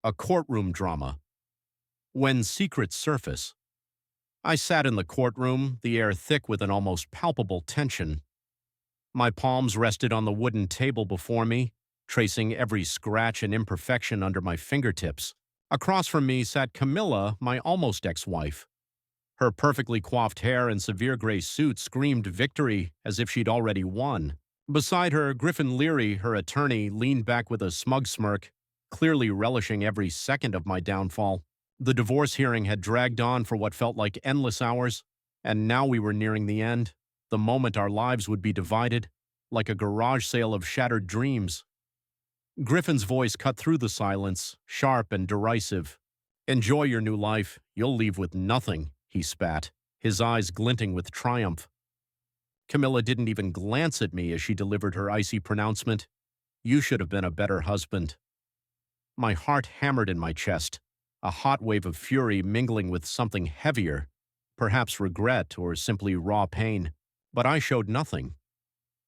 A courtroom drama. When secrets surface. I sat in the courtroom, the air thick with an almost palpable tension. My palms rested on the wooden table before me, tracing every scratch and imperfection under my fingertips. Across from me sat Camilla, my almost ex-wife. Her perfectly coiffed hair and severe gray suit screamed victory as if she'd already won. Beside her, Griffin Leary, her attorney, leaned back with a smug smirk, clearly relishing every second of my downfall. The divorce hearing had dragged on for what felt like endless hours, and now we were nearing the end, the moment our lives would be divided, like a garage sale of shattered dreams. Griffin's voice cut through the silence, sharp and derisive. "Enjoy your new life. You'll leave with nothing," he spat, his eyes glinting with triumph. Camilla didn't even glance at me as she delivered her icy pronouncement. "You should have been a better husband." My heart hammered in my chest, a hot wave of fury mingling with something heavier, perhaps regret or simply raw pain. But I showed nothing.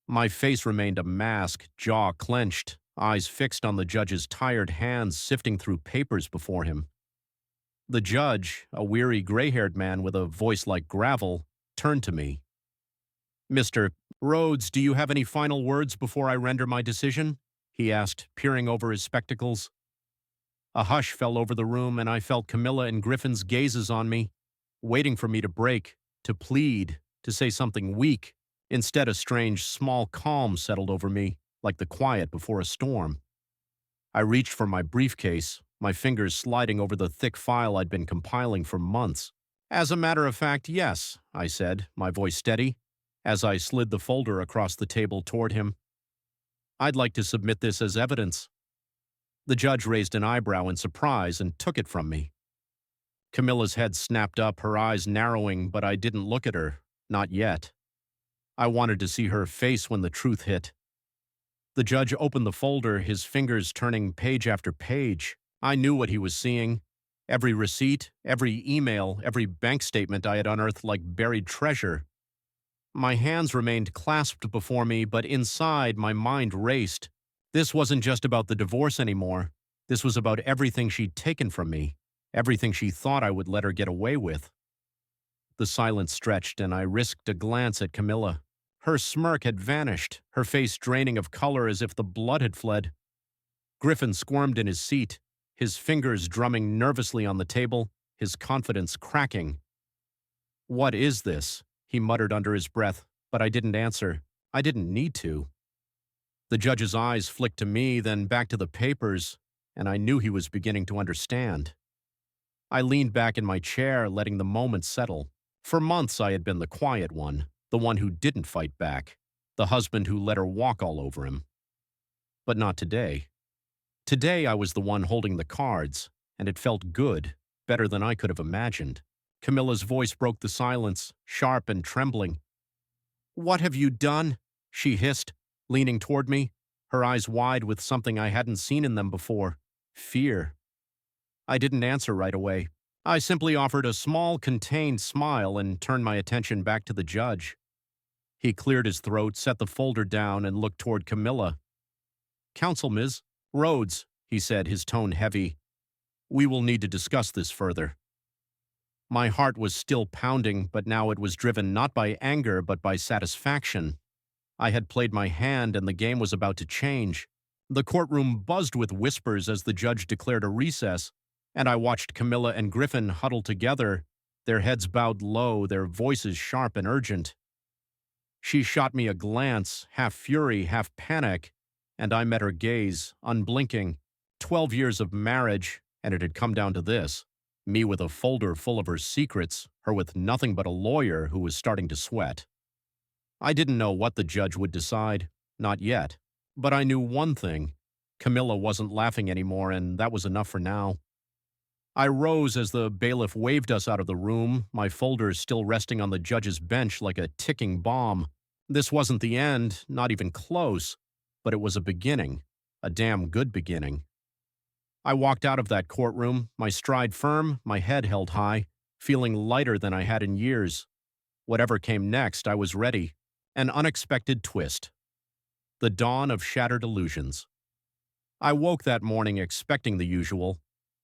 My face remained a mask, jaw clenched, eyes fixed on the judge's tired hands sifting through papers before him. The judge, a weary gray-haired man with a voice like gravel, turned to me. "Mr. Rhodes, do you have any final words before I render my decision?" he asked, peering over his spectacles. A hush fell over the room, and I felt Camilla and Griffin's gazes on me, waiting for me to break, to plead, to say something weak. Instead, a strange, small calm settled over me, like the quiet before a storm. I reached for my briefcase, my fingers sliding over the thick file I'd been compiling for months. "As a matter of fact, yes," I said, my voice steady, as I slid the folder across the table toward him. "I'd like to submit this as evidence." The judge raised an eyebrow in surprise and took it from me. Camilla's head snapped up, her eyes narrowing, but I didn't look at her, not yet. I wanted to see her face when the truth hit. The judge opened the folder, his fingers turning page after page. I knew what he was seeing. Every receipt, every email, every bank statement I had unearthed like buried treasure. My hands remained clasped before me, but inside my mind raced. This wasn't just about the divorce anymore. This was about everything she'd taken from me, everything she thought I would let her get away with. The silence stretched, and I risked a glance at Camilla. Her smirk had vanished, her face draining of color as if the blood had fled. Griffin squirmed in his seat, his fingers drumming nervously on the table, his confidence cracking. "What is this?" he muttered under his breath, but I didn't answer. I didn't need to. The judge's eyes flicked to me, then back to the papers, and I knew he was beginning to understand. I leaned back in my chair, letting the moment settle. For months I had been the quiet one, the one who didn't fight back, the husband who let her walk all over him. But not today. Today I was the one holding the cards, and it felt good, better than I could have imagined. Camilla's voice broke the silence, sharp and trembling. "What have you done?" she hissed, leaning toward me, her eyes wide with something I hadn't seen in them before: fear. I didn't answer right away. I simply offered a small, contained smile and turned my attention back to the judge. He cleared his throat, set the folder down, and looked toward Camilla. "Counsel, Ms. Rhodes," he said, his tone heavy. "We will need to discuss this further." My heart was still pounding, but now it was driven not by anger but by satisfaction. I had played my hand, and the game was about to change. The courtroom buzzed with whispers as the judge declared a recess, and I watched Camilla and Griffin huddle together, their heads bowed low, their voices sharp and urgent. She shot me a glance, half fury, half panic, and I met her gaze, unblinking. 12 years of marriage, and it had come down to this: me with a folder full of her secrets, her with nothing but a lawyer who was starting to sweat. I didn't know what the judge would decide, not yet, but I knew one thing: Camilla wasn't laughing anymore, and that was enough for now. I rose as the bailiff waved us out of the room, my folders still resting on the judge's bench like a ticking bomb. This wasn't the end, not even close, but it was a beginning, a damn good beginning. I walked out of that courtroom, my stride firm, my head held high, feeling lighter than I had in years. Whatever came next, I was ready. An unexpected twist. The dawn of shattered illusions. I woke that morning expecting the usual: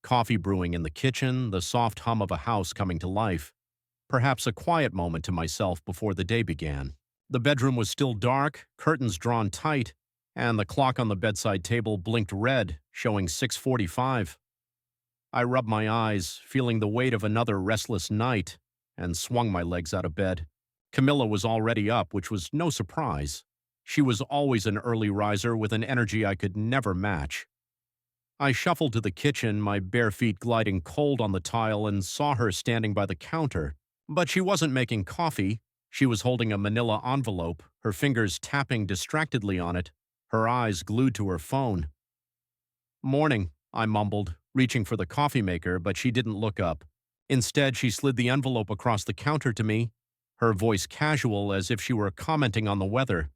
Coffee brewing in the kitchen, the soft hum of a house coming to life. Perhaps a quiet moment to myself before the day began. The bedroom was still dark, curtains drawn tight, and the clock on the bedside table blinked red, showing 6:45. I rubbed my eyes, feeling the weight of another restless night, and swung my legs out of bed. Camilla was already up, which was no surprise. She was always an early riser with an energy I could never match. I shuffled to the kitchen, my bare feet gliding cold on the tile, and saw her standing by the counter. But she wasn't making coffee. She was holding a manila envelope, her fingers tapping distractedly on it, her eyes glued to her phone. "Morning," I mumbled, reaching for the coffee maker, but she didn't look up. Instead, she slid the envelope across the counter to me, her voice casual as if she were commenting on the weather.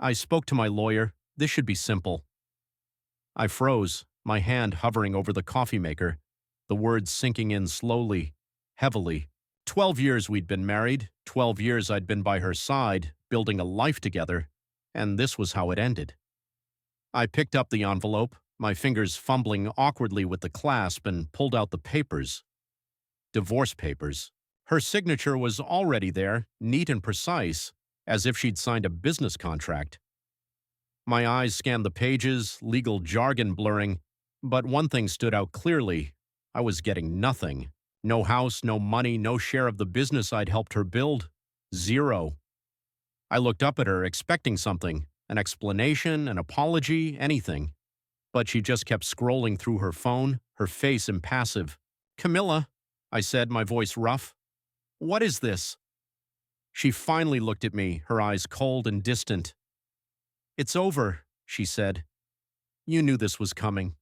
"I spoke to my lawyer. This should be simple." I froze, my hand hovering over the coffee maker, the words sinking in slowly, heavily. 12 years we'd been married, 12 years I'd been by her side, building a life together, and this was how it ended. I picked up the envelope, my fingers fumbling awkwardly with the clasp, and pulled out the papers. Divorce papers. Her signature was already there, neat and precise, as if she'd signed a business contract. My eyes scanned the pages, legal jargon blurring, but one thing stood out clearly. I was getting nothing. No house, no money, no share of the business I'd helped her build. Zero. I looked up at her, expecting something, an explanation, an apology, anything. But she just kept scrolling through her phone, her face impassive. "Camilla," I said, my voice rough. "What is this?" She finally looked at me, her eyes cold and distant. "It's over," she said. "You knew this was coming."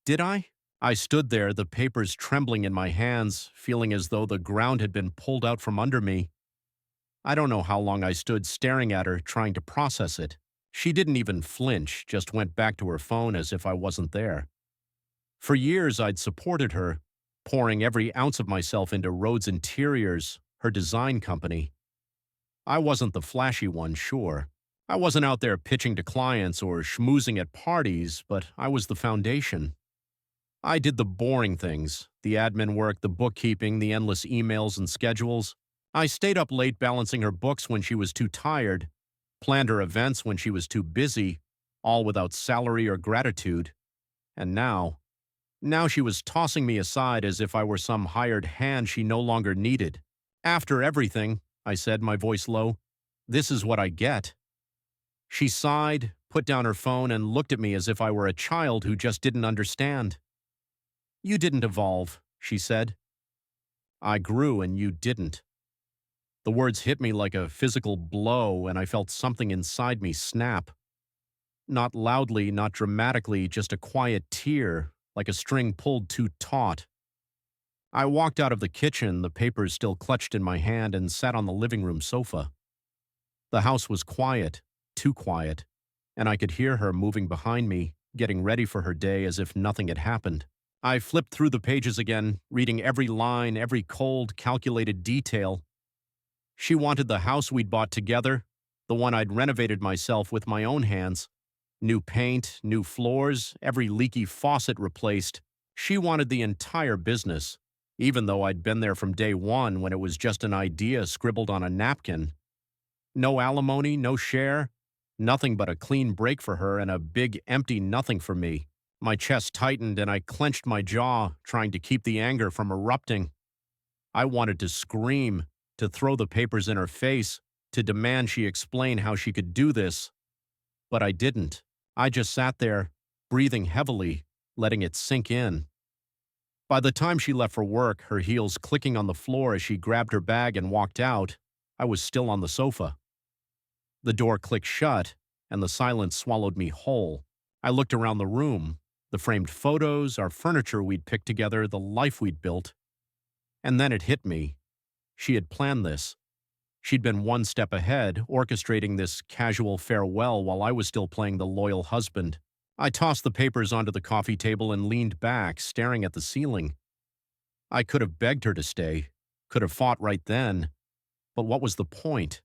Did I? I stood there, the papers trembling in my hands, feeling as though the ground had been pulled out from under me. I don't know how long I stood staring at her, trying to process it. She didn't even flinch, just went back to her phone as if I wasn't there. For years, I'd supported her, pouring every ounce of myself into Rhodes Interiors, her design company. I wasn't the flashy one, sure. I wasn't out there pitching to clients or schmoozing at parties, but I was the foundation. I did the boring things, the admin work, the bookkeeping, the endless emails and schedules. I stayed up late balancing her books when she was too tired, planned her events when she was too busy, all without salary or gratitude. And now she was tossing me aside as if I were some hired hand she no longer needed. "After everything," I said, my voice low, "this is what I get." She sighed, put down her phone, and looked at me as if I were a child who just didn't understand. "You didn't evolve," she said. "I grew and you didn't." The words hit me like a physical blow, and I felt something inside me snap. Not loudly, not dramatically, just a quiet tear, like a string pulled too taut. I walked out of the kitchen, the papers still clutched in my hand, and sat on the living room sofa. The house was quiet, too quiet, and I could hear her moving behind me, getting ready for her day as if nothing had happened. I flipped through the pages again, reading every line, every cold, calculated detail. She wanted the house we'd bought together, the one I'd renovated myself with my own hands. New paint, new floors, every leaky faucet replaced. She wanted the entire business, even though I'd been there from day one when it was just an idea scribbled on a napkin. No alimony, no share, nothing but a clean break for her and a big empty nothing for me. My chest tightened and I clenched my jaw, trying to keep the anger from erupting. I wanted to scream, to throw the papers in her face, to demand she explain how she could do this. But I didn't. I just sat there, breathing heavily, letting it sink in. By the time she left for work, her heels clicking on the floor as she grabbed her bag and walked out, I was still on the sofa. The door clicked shut, and the silence swallowed me whole. I looked around the room, the framed photos, our furniture we'd picked together, the life we'd built. And then it hit me. She had planned this. She'd been one step ahead, orchestrating this casual farewell while I was still playing the loyal husband. I tossed the papers onto the coffee table and leaned back, staring at the ceiling. I could have begged her to stay, could have fought right then, but what was the point?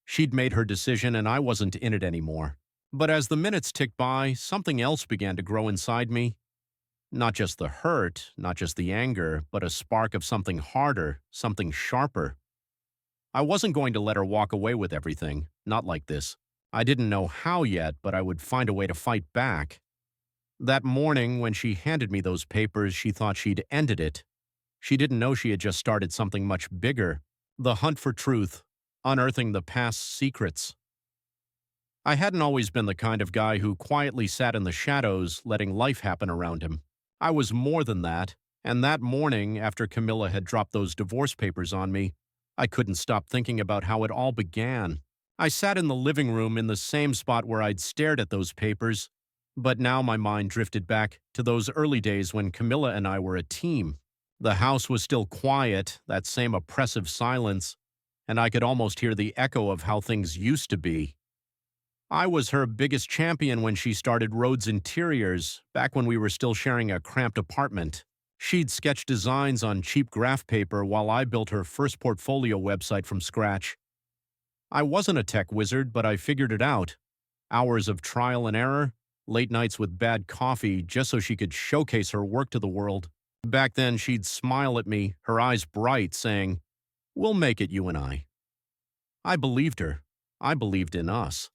She'd made her decision and I wasn't in it anymore. But as the minutes ticked by, something else began to grow inside me. Not just the hurt, not just the anger, but a spark of something harder, something sharper. I wasn't going to let her walk away with everything, not like this. I didn't know how yet, but I would find a way to fight back. That morning, when she handed me those papers, she thought she'd ended it. She didn't know she had just started something much bigger, the hunt for truth, unearthing the past's secrets. I hadn't always been the kind of guy who quietly sat in the shadows, letting life happen around him. I was more than that, and that morning, after Camilla had dropped those divorce papers on me, I couldn't stop thinking about how it all began. I sat in the living room in the same spot where I'd stared at those papers, but now my mind drifted back to those early days when Camilla and I were a team. The house was still quiet, that same oppressive silence, and I could almost hear the echo of how things used to be. I was her biggest champion when she started Rhodes Interiors, back when we were still sharing a cramped apartment. She'd sketched designs on cheap graph paper while I built her first portfolio website from scratch. I wasn't a tech wizard, but I figured it out. Hours of trial and error, late nights with bad coffee just so she could showcase her work to the world. Back then, she'd smile at me, her eyes bright, saying, "We'll make it, you and I." I believed her. I believed in us.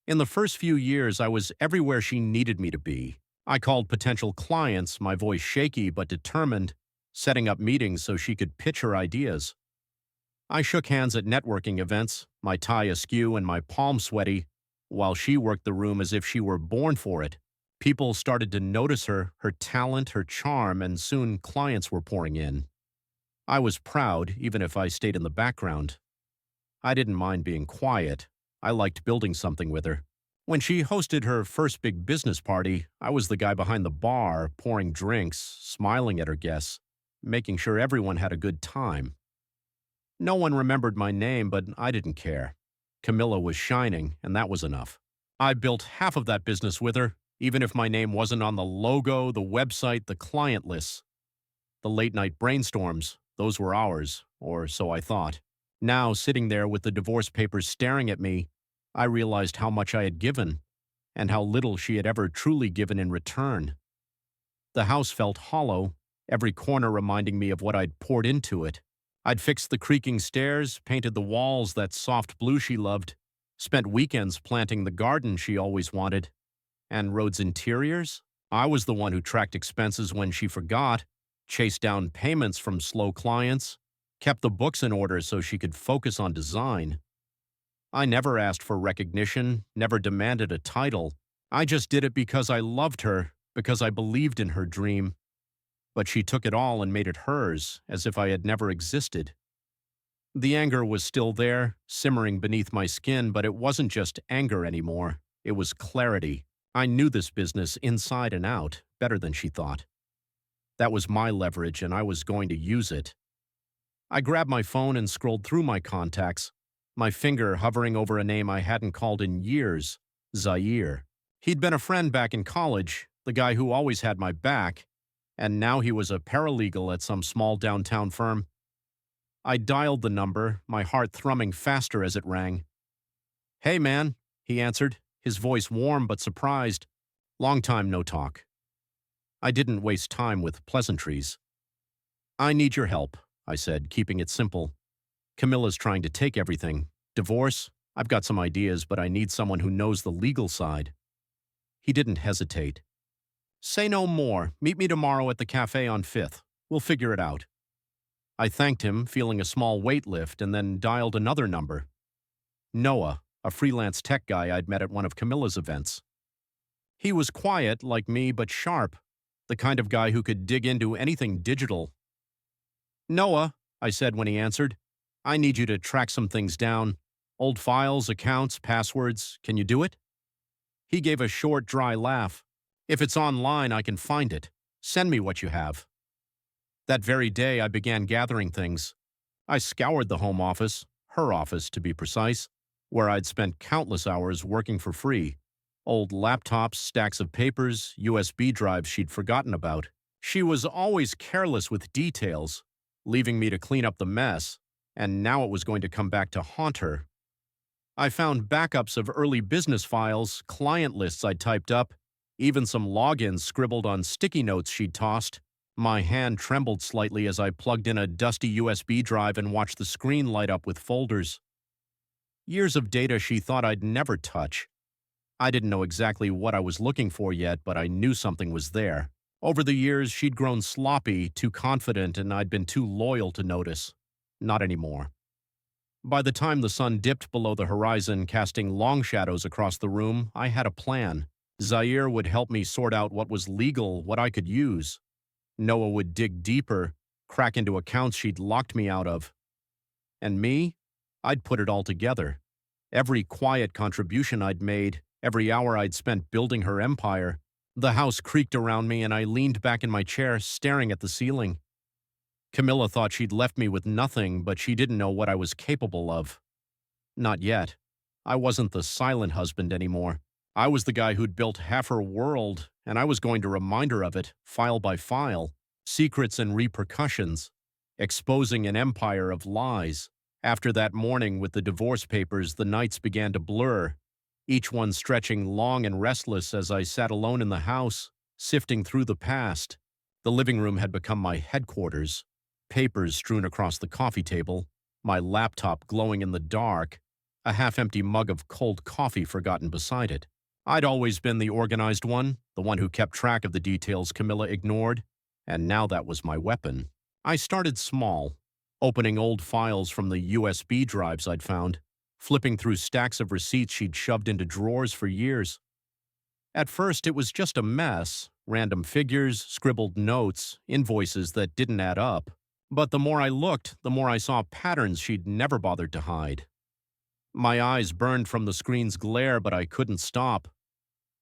In the first few years, I was everywhere she needed me to be. I called potential clients, my voice shaky but determined, setting up meetings so she could pitch her ideas. I shook hands at networking events, my tie askew and my palms sweaty, while she worked the room as if she were born for it. People started to notice her, her talent, her charm, and soon clients were pouring in. I was proud, even if I stayed in the background. I didn't mind being quiet. I liked building something with her. When she hosted her first big business party, I was the guy behind the bar, pouring drinks, smiling at her guests, making sure everyone had a good time. No one remembered my name, but I didn't care. Camilla was shining, and that was enough. I built half of that business with her, even if my name wasn't on the logo, the website, the client lists. The late-night brainstorms, those were ours, or so I thought. Now, sitting there with the divorce papers staring at me, I realized how much I had given, and how little she had ever truly given in return. The house felt hollow, every corner reminding me of what I'd poured into it. I'd fixed the creaking stairs, painted the walls that soft blue she loved, spent weekends planting the garden she always wanted. And Rhodes Interiors? I was the one who tracked expenses when she forgot, chased down payments from slow clients, kept the books in order so she could focus on design. I never asked for recognition, never demanded a title. I just did it because I loved her, because I believed in her dream. But she took it all and made it hers, as if I had never existed. The anger was still there, simmering beneath my skin, but it wasn't just anger anymore. It was clarity. I knew this business inside and out, better than she thought. That was my leverage, and I was going to use it. I grabbed my phone and scrolled through my contacts, my finger hovering over a name I hadn't called in years, Zaire. He'd been a friend back in college, the guy who always had my back, and now he was a paralegal at some small downtown firm. I dialed the number, my heart thrumming faster as it rang. "Hey, man," he answered, his voice warm but surprised. "Long time no talk." I didn't waste time with pleasantries. "I need your help," I said, keeping it simple. "Camilla's trying to take everything. Divorce? I've got some ideas, but I need someone who knows the legal side." He didn't hesitate. "Say no more. Meet me tomorrow at the cafe on 5th. We'll figure it out." I thanked him, feeling a small weight lift, and then dialed another number. Noah, a freelance tech guy I'd met at one of Camilla's events. He was quiet, like me, but sharp, the kind of guy who could dig into anything digital. "Noah," I said when he answered, "I need you to track some things down. Old files, accounts, passwords. Can you do it?" He gave a short, dry laugh. "If it's online, I can find it. Send me what you have." That very day, I began gathering things. I scoured the home office, her office to be precise, where I'd spent countless hours working for free. Old laptops, stacks of papers, USB drives she'd forgotten about. She was always careless with details, leaving me to clean up the mess, and now it was going to come back to haunt her. I found backups of early business files, client lists I'd typed up, even some logins scribbled on sticky notes she'd tossed. My hand trembled slightly as I plugged in a dusty USB drive and watched the screen light up with folders. Years of data she thought I'd never touch. I didn't know exactly what I was looking for yet, but I knew something was there. Over the years, she'd grown sloppy, too confident, and I'd been too loyal to notice. Not anymore. By the time the sun dipped below the horizon, casting long shadows across the room, I had a plan. Zaire would help me sort out what was legal, what I could use. Noah would dig deeper, crack into accounts she'd locked me out of. And me? I'd put it all together. Every quiet contribution I'd made, every hour I'd spent building her empire. The house creaked around me and I leaned back in my chair, staring at the ceiling. Camilla thought she'd left me with nothing, but she didn't know what I was capable of. Not yet. I wasn't the silent husband anymore. I was the guy who'd built half her world, and I was going to remind her of it, file by file, secrets and repercussions, exposing an empire of lies. After that morning with the divorce papers, the nights began to blur, each one stretching long and restless as I sat alone in the house, sifting through the past. The living room had become my headquarters, papers strewn across the coffee table, my laptop glowing in the dark, a half-empty mug of cold coffee forgotten beside it. I'd always been the organized one, the one who kept track of the details Camilla ignored, and now that was my weapon. I started small, opening old files from the USB drives I'd found, flipping through stacks of receipts she'd shoved into drawers for years. At first, it was just a mess, random figures, scribbled notes, invoices that didn't add up. But the more I looked, the more I saw patterns she'd never bothered to hide. My eyes burned from the screen's glare, but I couldn't stop.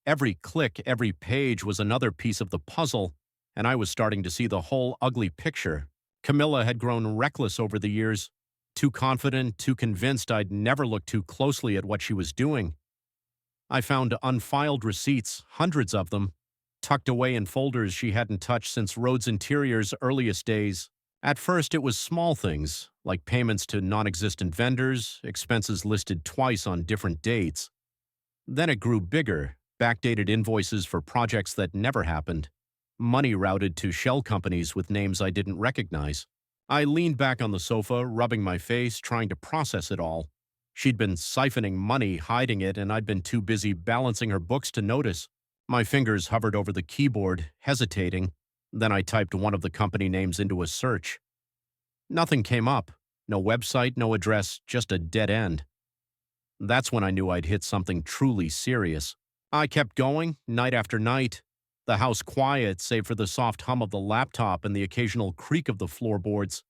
Every click, every page was another piece of the puzzle, and I was starting to see the whole ugly picture. Camilla had grown reckless over the years, too confident, too convinced I'd never look too closely at what she was doing. I found unfiled receipts, hundreds of them, tucked away in folders she hadn't touched since Rhodes Interior's earliest days. At first, it was small things, like payments to non-existent vendors, expenses listed twice on different dates. Then it grew bigger, backdated invoices for projects that never happened, money routed to shell companies with names I didn't recognize. I leaned back on the sofa, rubbing my face, trying to process it all. She'd been siphoning money, hiding it, and I'd been too busy balancing her books to notice. My fingers hovered over the keyboard, hesitating. Then I typed one of the company names into a search. Nothing came up. No website, no address, just a dead end. That's when I knew I'd hit something truly serious. I kept going, night after night, the house quiet save for the soft hum of the laptop and the occasional creak of the floorboards.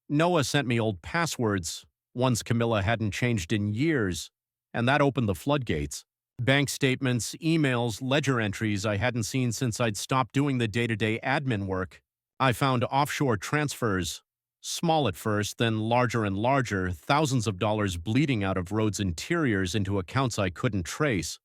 Noah sent me old passwords, ones Camilla hadn't changed in years, and that opened the floodgates. Bank statements, emails, ledger entries I hadn't seen since I'd stopped doing the day-to-day admin work. I found offshore transfers, small at first, then larger and larger, thousands of dollars bleeding out of Rhodes Interiors into accounts I couldn't trace.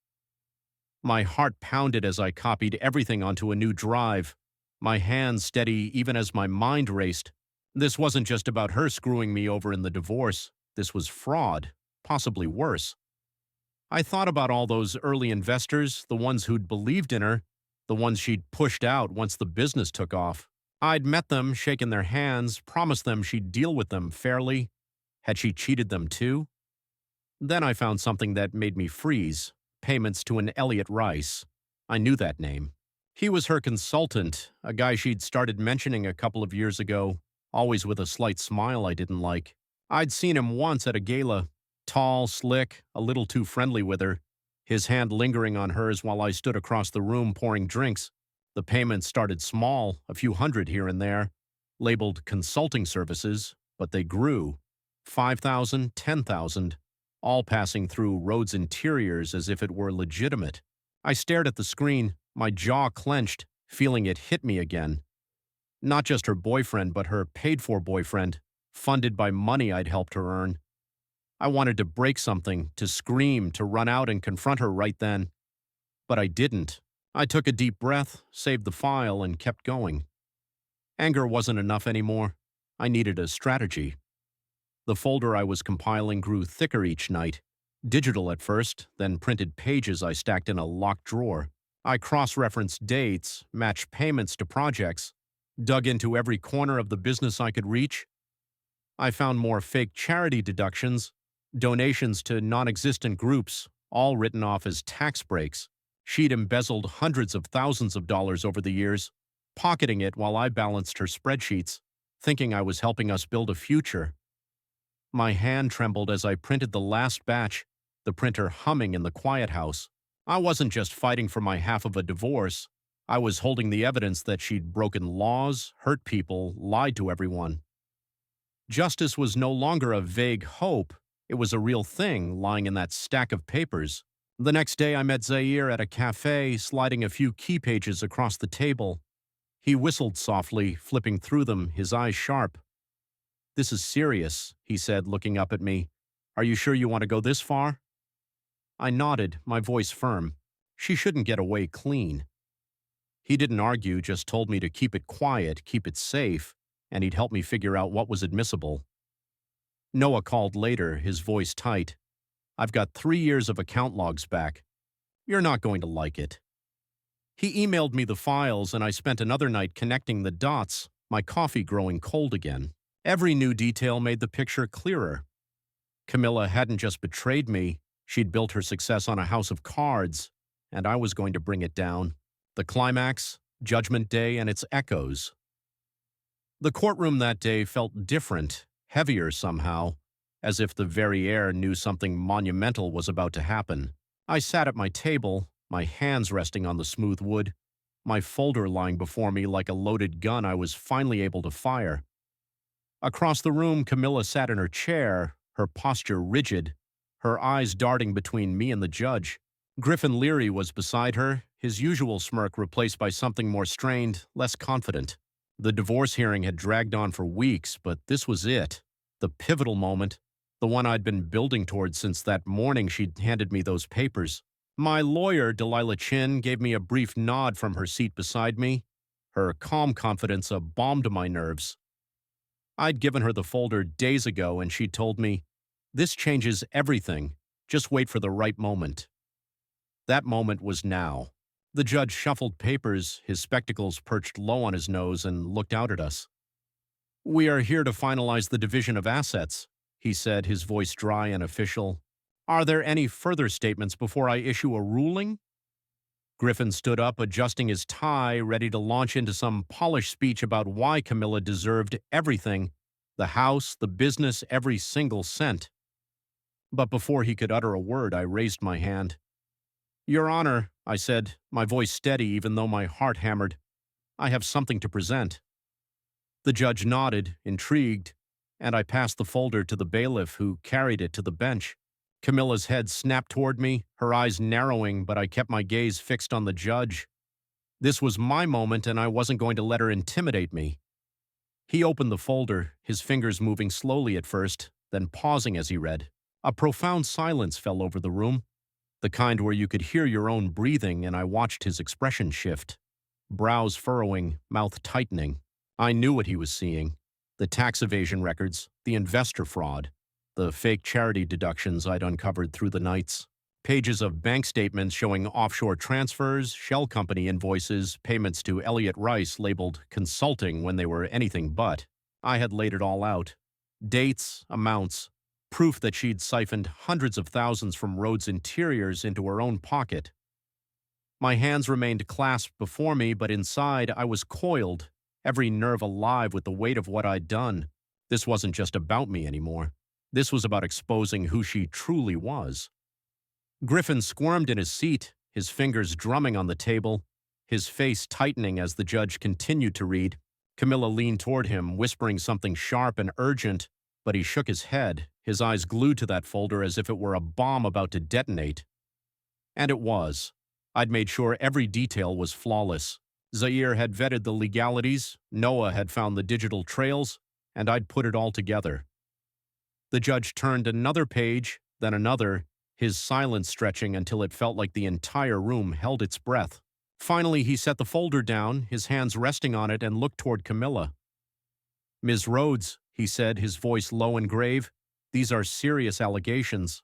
My heart pounded as I copied everything onto a new drive, my hands steady even as my mind raced. This wasn't just about her screwing me over in the divorce. This was fraud, possibly worse. I thought about all those early investors, the ones who'd believed in her, the ones she'd pushed out once the business took off. I'd met them, shaken their hands, promised them she'd deal with them fairly. Had she cheated them too? Then I found something that made me freeze. Payments to an Elliot Rice. I knew that name. He was her consultant, a guy she'd started mentioning a couple of years ago, always with a slight smile I didn't like. I'd seen him once at a gala. Tall, slick, a little too friendly with her, his hand lingering on hers while I stood across the room pouring drinks. The payments started small, a few hundred here and there, labeled consulting services, but they grew. 5,000, 10,000, all passing through Rhodes Interiors as if it were legitimate. I stared at the screen, my jaw clenched, feeling it hit me again. Not just her boyfriend, but her paid-for boyfriend, funded by money I'd helped her earn. I wanted to break something, to scream, to run out and confront her right then. But I didn't. I took a deep breath, saved the file, and kept going. Anger wasn't enough anymore. I needed a strategy. The folder I was compiling grew thicker each night. Digital at first, then printed pages I stacked in a locked drawer. I cross-referenced dates, matched payments to projects, dug into every corner of the business I could reach. I found more fake charity deductions, donations to non-existent groups, all written off as tax breaks. She'd embezzled hundreds of thousands of dollars over the years, pocketing it while I balanced her spreadsheets, thinking I was helping us build a future. My hand trembled as I printed the last batch, the printer humming in the quiet house. I wasn't just fighting for my half of a divorce. I was holding the evidence that she'd broken laws, hurt people, lied to everyone. Justice was no longer a vague hope. It was a real thing lying in that stack of papers. The next day I met Zaire at a cafe, sliding a few key pages across the table. He whistled softly, flipping through them, his eyes sharp. "This is serious," he said, looking up at me. "Are you sure you want to go this far?" I nodded, my voice firm. She shouldn't get away clean. He didn't argue, just told me to keep it quiet, keep it safe, and he'd help me figure out what was admissible. Noah called later, his voice tight. "I've got 3 years of account logs back. You're not going to like it." He emailed me the files, and I spent another night connecting the dots, my coffee growing cold again. Every new detail made the picture clearer. Camilla hadn't just betrayed me, she'd built her success on a house of cards, and I was going to bring it down. The climax, Judgment Day, and its echoes. The courtroom that day felt different, heavier somehow, as if the very air knew something monumental was about to happen. I sat at my table, my hands resting on the smooth wood, my folder lying before me like a loaded gun I was finally able to fire. Across the room, Camilla sat in her chair, her posture rigid, her eyes darting between me and the judge. Griffin Leary was beside her, his usual smirk replaced by something more strained, less confident. The divorce hearing had dragged on for weeks, but this was it. The pivotal moment, the one I'd been building towards since that morning she'd handed me those papers. My lawyer, Delilah Chin, gave me a brief nod from her seat beside me, her calm confidence a balm to my nerves. I'd given her the folder days ago, and she'd told me, "This changes everything. Just wait for the right moment." That moment was now. The judge shuffled papers, his spectacles perched low on his nose, and looked out at us. "We are here to finalize the division of assets," he said, his voice dry and official. "Are there any further statements before I issue a ruling?" Griffin stood up, adjusting his tie, ready to launch into some polished speech about why Camilla deserved everything, the house, the business, every single cent. But before he could utter a word, I raised my hand. "Your Honor," I said, my voice steady even though my heart hammered, "I have something to present." The judge nodded, intrigued, and I passed the folder to the bailiff, who carried it to the bench. Camilla's head snapped toward me, her eyes narrowing, but I kept my gaze fixed on the judge. This was my moment, and I wasn't going to let her intimidate me. He opened the folder, his fingers moving slowly at first, then pausing as he read. A profound silence fell over the room, the kind where you could hear your own breathing, and I watched his expression shift. Brows furrowing, mouth tightening. I knew what he was seeing. The tax evasion records, the investor fraud, the fake charity deductions I'd uncovered through the nights. Pages of bank statements showing offshore transfers, shell company invoices, payments to Elliot Rice labeled consulting when they were anything but. I had laid it all out. Dates, amounts, proof that she'd siphoned hundreds of thousands from Rhodes Interiors into her own pocket. My hands remained clasped before me, but inside I was coiled, every nerve alive with the weight of what I'd done. This wasn't just about me anymore. This was about exposing who she truly was. Griffin squirmed in his seat, his fingers drumming on the table, his face tightening as the judge continued to read. Camilla leaned toward him, whispering something sharp and urgent, but he shook his head, his eyes glued to that folder as if it were a bomb about to detonate. And it was. I'd made sure every detail was flawless. Zaire had vetted the legalities, Noah had found the digital trails, and I'd put it all together. The judge turned another page, then another, his silence stretching until it felt like the entire room held its breath. Finally, he set the folder down, his hands resting on it, and looked toward Camilla. "Ms. Rhodes," he said, his voice low and grave, "these are serious allegations."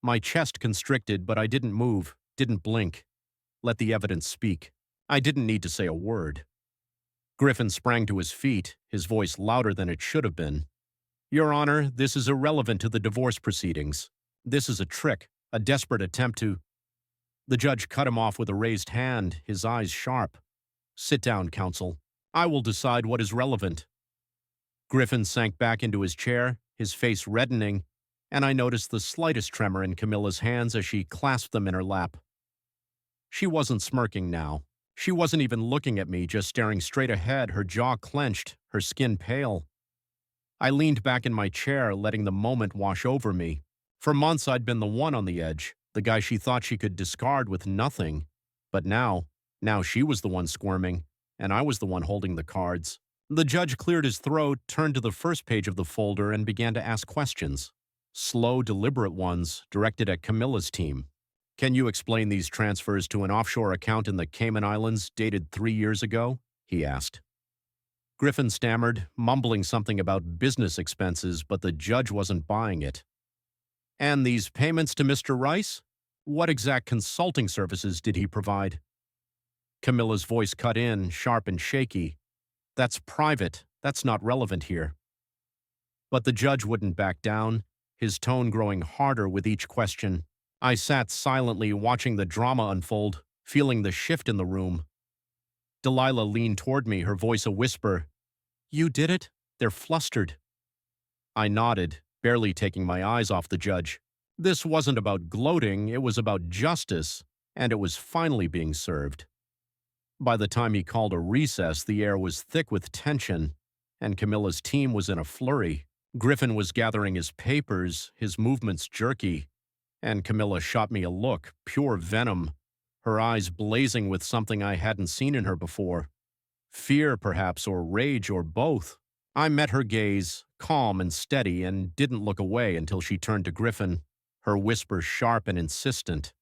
My chest constricted, but I didn't move, didn't blink. Let the evidence speak. I didn't need to say a word. Griffin sprang to his feet, his voice louder than it should have been. Your Honor, this is irrelevant to the divorce proceedings. This is a trick, a desperate attempt to— The judge cut him off with a raised hand, his eyes sharp. Sit down, counsel. I will decide what is relevant. Griffin sank back into his chair, his face reddening, and I noticed the slightest tremor in Camilla's hands as she clasped them in her lap. She wasn't smirking now. She wasn't even looking at me, just staring straight ahead, her jaw clenched, her skin pale. I leaned back in my chair, letting the moment wash over me. For months I'd been the one on the edge, the guy she thought she could discard with nothing. But now she was the one squirming, and I was the one holding the cards. The judge cleared his throat, turned to the first page of the folder, and began to ask questions. Slow, deliberate ones, directed at Camilla's team. Can you explain these transfers to an offshore account in the Cayman Islands dated 3 years ago? He asked. Griffin stammered, mumbling something about business expenses, but the judge wasn't buying it. And these payments to Mr. Rice? What exact consulting services did he provide? Camilla's voice cut in, sharp and shaky. That's private. That's not relevant here. But the judge wouldn't back down, his tone growing harder with each question. I sat silently watching the drama unfold, feeling the shift in the room. Delilah leaned toward me, her voice a whisper. You did it? They're flustered. I nodded, barely taking my eyes off the judge. This wasn't about gloating, it was about justice, and it was finally being served. By the time he called a recess, the air was thick with tension, and Camilla's team was in a flurry. Griffin was gathering his papers, his movements jerky, and Camilla shot me a look, pure venom, her eyes blazing with something I hadn't seen in her before. Fear, perhaps, or rage, or both. I met her gaze, calm and steady, and didn't look away until she turned to Griffin, her whisper sharp and insistent.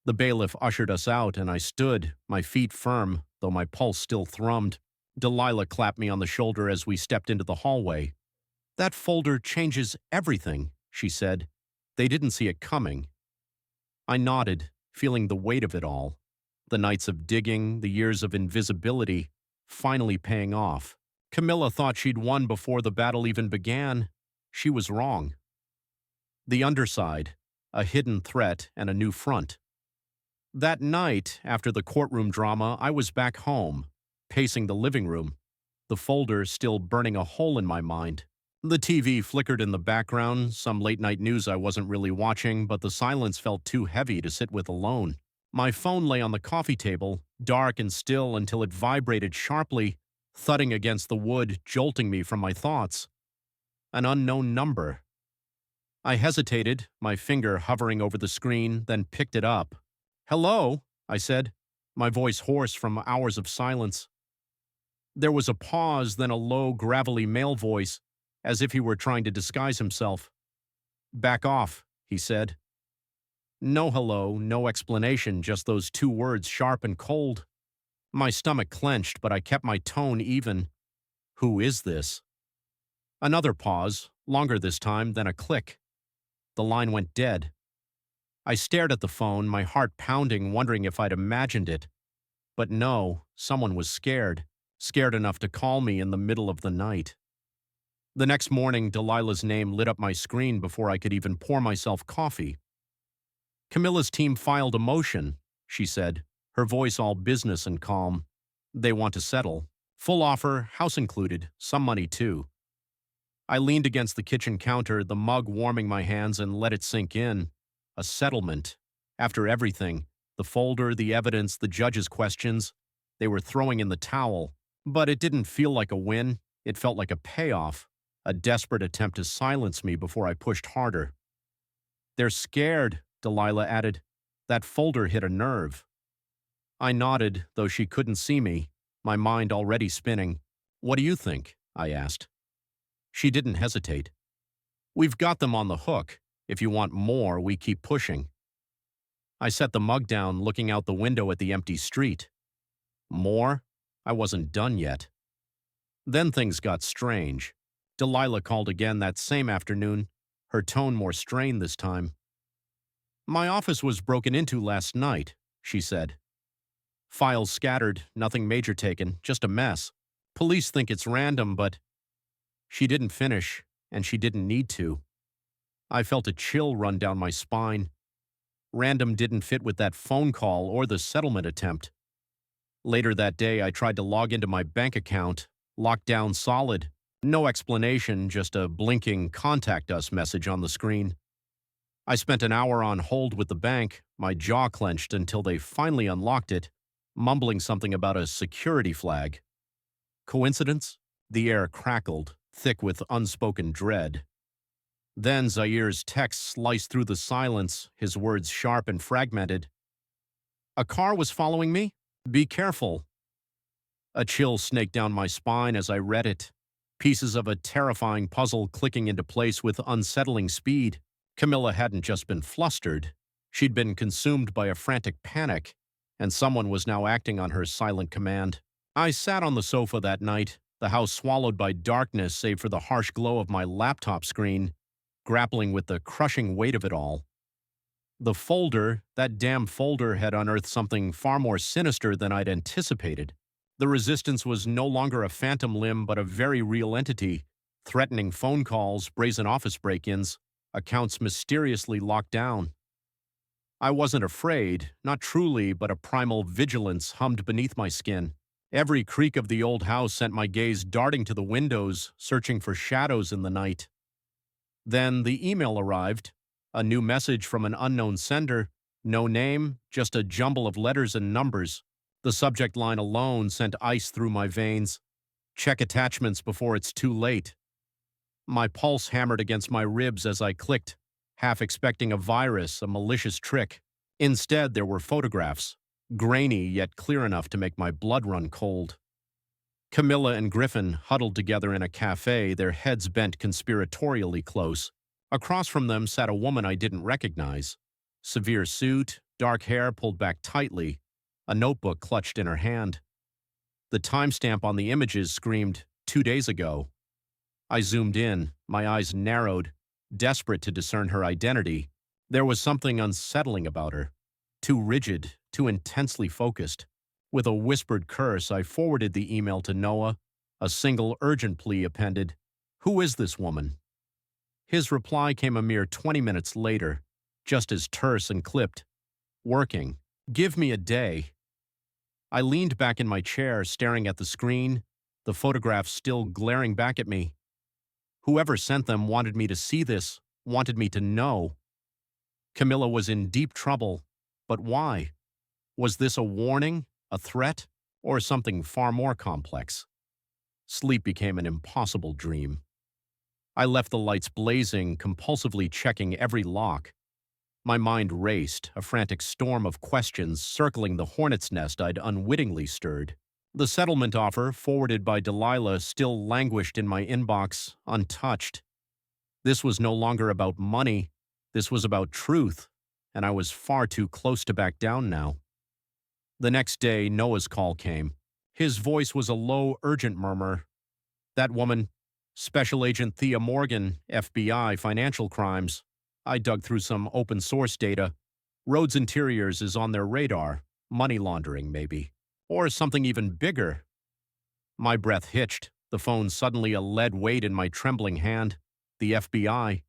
The bailiff ushered us out, and I stood, my feet firm, though my pulse still thrummed. Delilah clapped me on the shoulder as we stepped into the hallway. That folder changes everything, she said. They didn't see it coming. I nodded, feeling the weight of it all. The nights of digging, the years of invisibility, finally paying off. Camilla thought she'd won before the battle even began. She was wrong. The underside, a hidden threat and a new front. That night, after the courtroom drama, I was back home, pacing the living room, the folder still burning a hole in my mind. The TV flickered in the background, some late-night news I wasn't really watching, but the silence felt too heavy to sit with alone. My phone lay on the coffee table, dark and still until it vibrated sharply, thudding against the wood, jolting me from my thoughts. An unknown number. I hesitated, my finger hovering over the screen, then picked it up. Hello, I said, my voice hoarse from hours of silence. There was a pause, then a low, gravelly male voice, as if he were trying to disguise himself. Back off, he said. No hello, no explanation, just those 2 words, sharp and cold. My stomach clenched, but I kept my tone even. Who is this? Another pause, longer this time, then a click. The line went dead. I stared at the phone, my heart pounding, wondering if I'd imagined it. But no, someone was scared enough to call me in the middle of the night. The next morning, Delilah's name lit up my screen before I could even pour myself coffee. Camilla's team filed a motion, she said, her voice all business and calm. They want to settle. Full offer, house included, some money too. I leaned against the kitchen counter, the mug warming my hands, and let it sink in. A settlement. After everything, the folder, the evidence, the judge's questions, they were throwing in the towel. But it didn't feel like a win. It felt like a payoff, a desperate attempt to silence me before I pushed harder. They're scared, Delilah added. That folder hit a nerve. I nodded, though she couldn't see me, my mind already spinning. What do you think? I asked. She didn't hesitate. We've got them on the hook. If you want more, we keep pushing. I set the mug down, looking out the window at the empty street. More? I wasn't done yet. Then things got strange. Delilah called again that same afternoon, her tone more strained this time. My office was broken into last night, she said. Files scattered, nothing major taken, just a mess. Police think it's random, but she didn't finish, and she didn't need to. I felt a chill run down my spine. Random didn't fit with that phone call or the settlement attempt. Later that day, I tried to log into my bank account, locked down solid. No explanation, just a blinking "Contact Us" message on the screen. I spent an hour on hold with the bank, my jaw clenched until they finally unlocked it, mumbling something about a security flag. Coincidence? The air crackled, thick with unspoken dread. Then Zair's text sliced through the silence, his words sharp and fragmented. "A car was following me? Be careful." A chill snaked down my spine as I read it, pieces of a terrifying puzzle clicking into place with unsettling speed. Camilla hadn't just been flustered. She'd been consumed by a frantic panic, and someone was now acting on her silent command. I sat on the sofa that night, the house swallowed by darkness save for the harsh glow of my laptop screen, grappling with the crushing weight of it all. The folder, that damn folder, had unearthed something far more sinister than I'd anticipated. The resistance was no longer a phantom limb, but a very real entity, threatening phone calls, brazen office break-ins, accounts mysteriously locked down. I wasn't afraid, not truly, but a primal vigilance hummed beneath my skin. Every creak of the old house sent my gaze darting to the windows, searching for shadows in the night. Then the email arrived, a new message from an unknown sender, no name, just a jumble of letters and numbers. The subject line alone sent ice through my veins. "Check attachments before it's too late." My pulse hammered against my ribs as I clicked, half expecting a virus, a malicious trick. Instead, there were photographs, grainy yet clear enough to make my blood run cold. Camilla and Griffin huddled together in a cafe, their heads bent conspiratorially close. Across from them sat a woman I didn't recognize. Severe suit, dark hair pulled back tightly, a notebook clutched in her hand. The timestamp on the images screamed, 2 days ago. I zoomed in, my eyes narrowed, desperate to discern her identity. There was something unsettling about her. Too rigid, too intensely focused. With a whispered curse, I forwarded the email to Noah, a single urgent plea appended, "Who is this woman?" His reply came a mere 20 minutes later, just as terse and clipped. "Working. Give me a day." I leaned back in my chair, staring at the screen, the photographs still glaring back at me. Whoever sent them wanted me to see this, wanted me to know. Camilla was in deep trouble, but why? Was this a warning, a threat, or something far more complex? Sleep became an impossible dream. I left the lights blazing, compulsively checking every lock. My mind raced, a frantic storm of questions circling the hornet's nest I'd unwittingly stirred. The settlement offer, forwarded by Delilah, still languished in my inbox, untouched. This was no longer about money. This was about truth, and I was far too close to back down now. The next day, Noah's call came. His voice was a low, urgent murmur. "That woman, Special Agent Thea Morgan, FBI, Financial Crimes. I dug through some open source data. Rhodes Interiors is on their radar. Money laundering, maybe. Or something even bigger." My breath hitched, the phone suddenly a lead weight in my trembling hand. The FBI.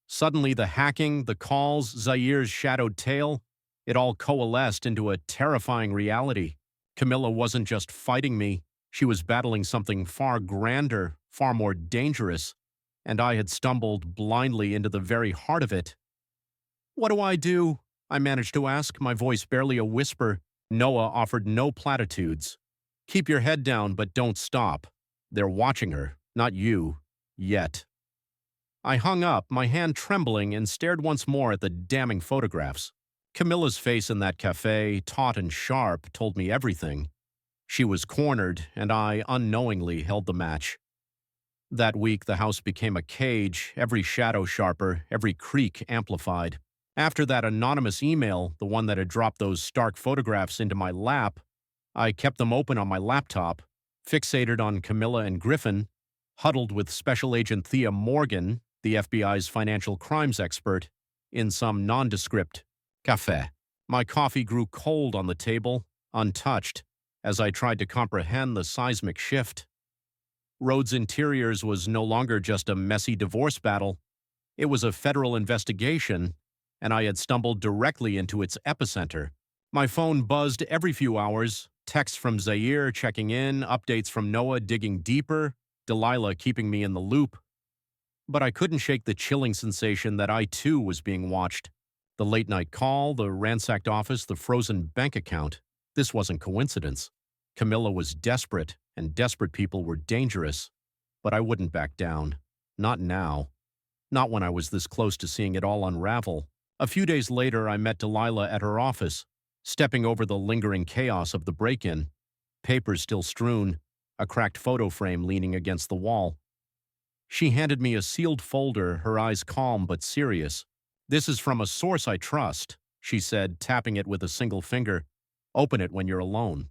Suddenly the hacking, the calls, Zair's shadowed tail, it all coalesced into a terrifying reality. Camilla wasn't just fighting me, she was battling something far grander, far more dangerous, and I had stumbled blindly into the very heart of it. "What do I do?" I managed to ask, my voice barely a whisper. Noah offered no platitudes. "Keep your head down, but don't stop. They're watching her, not you. Yet." I hung up, my hand trembling, and stared once more at the damning photographs. Camilla's face in that cafe, taut and sharp, told me everything. She was cornered, and I, unknowingly, held the match. That week, the house became a cage, every shadow sharper, every creak amplified. After that anonymous email, the one that had dropped those stark photographs into my lap, I kept them open on my laptop, fixated on Camilla and Griffin, huddled with Special Agent Thea Morgan, the FBI's financial crimes expert, in some nondescript café. My coffee grew cold on the table, untouched, as I tried to comprehend the seismic shift. Rhodes Interiors was no longer just a messy divorce battle. It was a federal investigation, and I had stumbled directly into its epicenter. My phone buzzed every few hours, texts from Zaire checking in, updates from Noah digging deeper, Delilah keeping me in the loop. But I couldn't shake the chilling sensation that I too was being watched. The late-night call, the ransacked office, the frozen bank account. This wasn't coincidence. Camilla was desperate, and desperate people were dangerous. But I wouldn't back down. Not now. Not when I was this close to seeing it all unravel. A few days later, I met Delilah at her office, stepping over the lingering chaos of the break-in. Papers still strewn, a cracked photo frame leaning against the wall. She handed me a sealed folder, her eyes calm but serious. "This is from a source I trust," she said, tapping it with a single finger. "Open it when you're alone."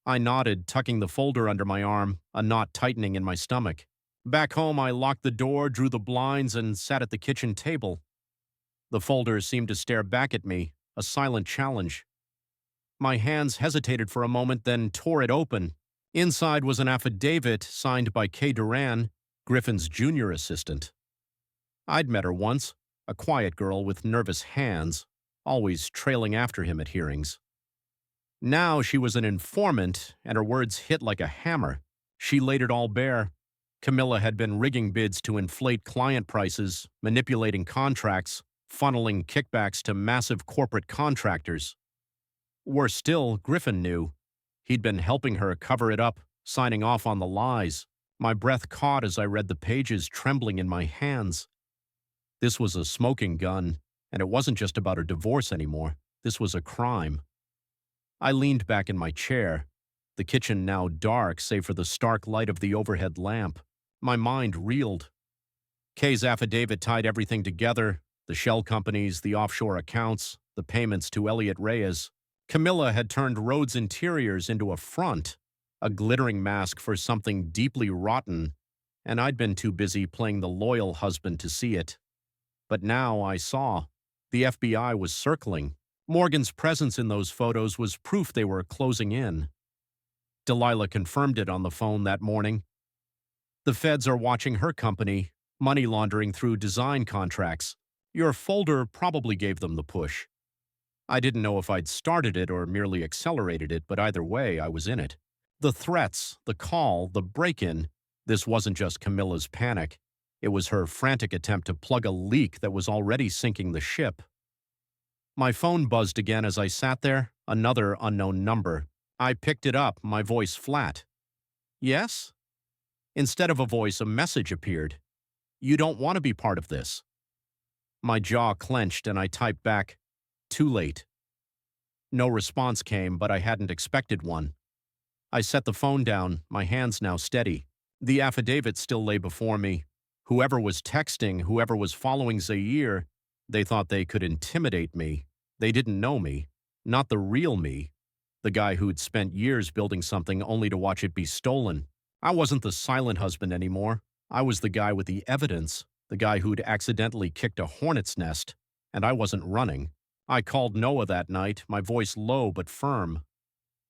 I nodded, tucking the folder under my arm, a knot tightening in my stomach. Back home, I locked the door, drew the blinds, and sat at the kitchen table. The folder seemed to stare back at me, a silent challenge. My hands hesitated for a moment, then tore it open. Inside was an affidavit signed by Kay Duran, Griffin's junior assistant. I'd met her once, a quiet girl with nervous hands, always trailing after him at hearings. Now she was an informant, and her words hit like a hammer. She laid it all bare. Camilla had been rigging bids to inflate client prices, manipulating contracts, funneling kickbacks to massive corporate contractors. Worse still, Griffin knew. He'd been helping her cover it up, signing off on the lies. My breath caught as I read the pages, trembling in my hands. This was a smoking gun, and it wasn't just about a divorce anymore. This was a crime. I leaned back in my chair, the kitchen now dark save for the stark light of the overhead lamp. My mind reeled. Kay's affidavit tied everything together, the shell companies, the offshore accounts, the payments to Elliot Reyes. Camilla had turned Rhodes Interiors into a front, a glittering mask for something deeply rotten, and I'd been too busy playing the loyal husband to see it. But now I saw. The FBI was circling. Morgan's presence in those photos was proof they were closing in. Delilah confirmed it on the phone that morning. "The feds are watching her company, money laundering through design contracts. Your folder probably gave them the push." I didn't know if I'd started it or merely accelerated it, but either way, I was in it. The threats, the call, the break-in, this wasn't just Camilla's panic. It was her frantic attempt to plug a leak that was already sinking the ship. My phone buzzed again as I sat there, another unknown number. I picked it up, my voice flat. "Yes?" Instead of a voice, a message appeared. "You don't want to be part of this." My jaw clenched and I typed back, "Too late." No response came, but I hadn't expected one. I set the phone down, my hands now steady. The affidavit still lay before me. Whoever was texting, whoever was following Zaire, they thought they could intimidate me. They didn't know me. Not the real me. The guy who'd spent years building something only to watch it be stolen. I wasn't the silent husband anymore. I was the guy with the evidence, the guy who'd accidentally kicked a hornet's nest, and I wasn't running. I called Noah that night, my voice low but firm.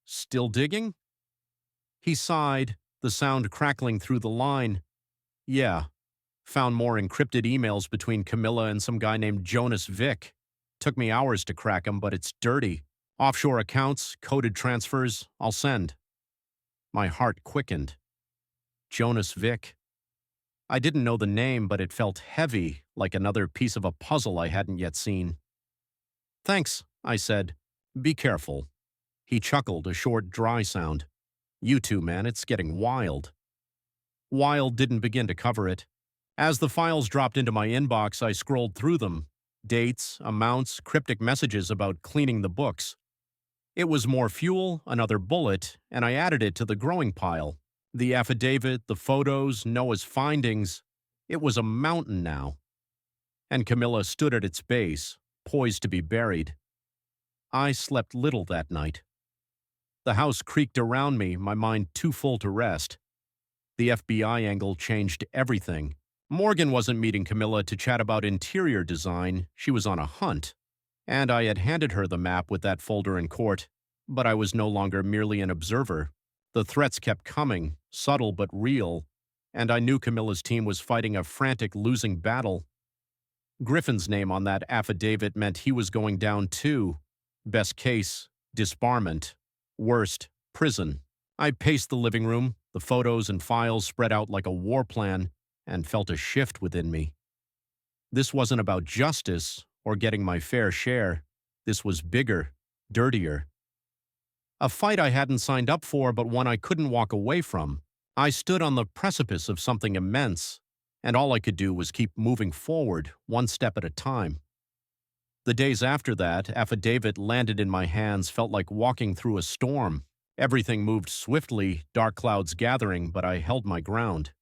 "Still digging?" He sighed, the sound crackling through the line. "Yeah. Found more encrypted emails between Camilla and some guy named Jonas Vick. Took me hours to crack him, but it's dirty. Offshore accounts, coded transfers, I'll send." My heart quickened. Jonas Vick. I didn't know the name, but it felt heavy, like another piece of a puzzle I hadn't yet seen. "Thanks," I said. "Be careful." He chuckled, a short, dry sound. "You too, man, it's getting wild." Wild didn't begin to cover it. As the files dropped into my inbox, I scrolled through them. Dates, amounts, cryptic messages about cleaning the books. It was more fuel, another bullet, and I added it to the growing pile. The affidavit, the photos, Noah's findings. It was a mountain now. And Camilla stood at its base, poised to be buried. I slept little that night. The house creaked around me, my mind too full to rest. The FBI angle changed everything. Morgan wasn't meeting Camilla to chat about interior design, she was on a hunt. And I had handed her the map with that folder in court. But I was no longer merely an observer. The threats kept coming, subtle but real, and I knew Camilla's team was fighting a frantic losing battle. Griffin's name on that affidavit meant he was going down too. Best case, disbarment. Worst, prison. I paced the living room, the photos and files spread out like a war plan, and felt a shift within me. This wasn't about justice or getting my fair share. This was bigger, dirtier. A fight I hadn't signed up for, but one I couldn't walk away from. I stood on the precipice of something immense, and all I could do was keep moving forward, one step at a time. The days after that affidavit landed in my hands felt like walking through a storm. Everything moved swiftly, dark clouds gathering, but I held my ground.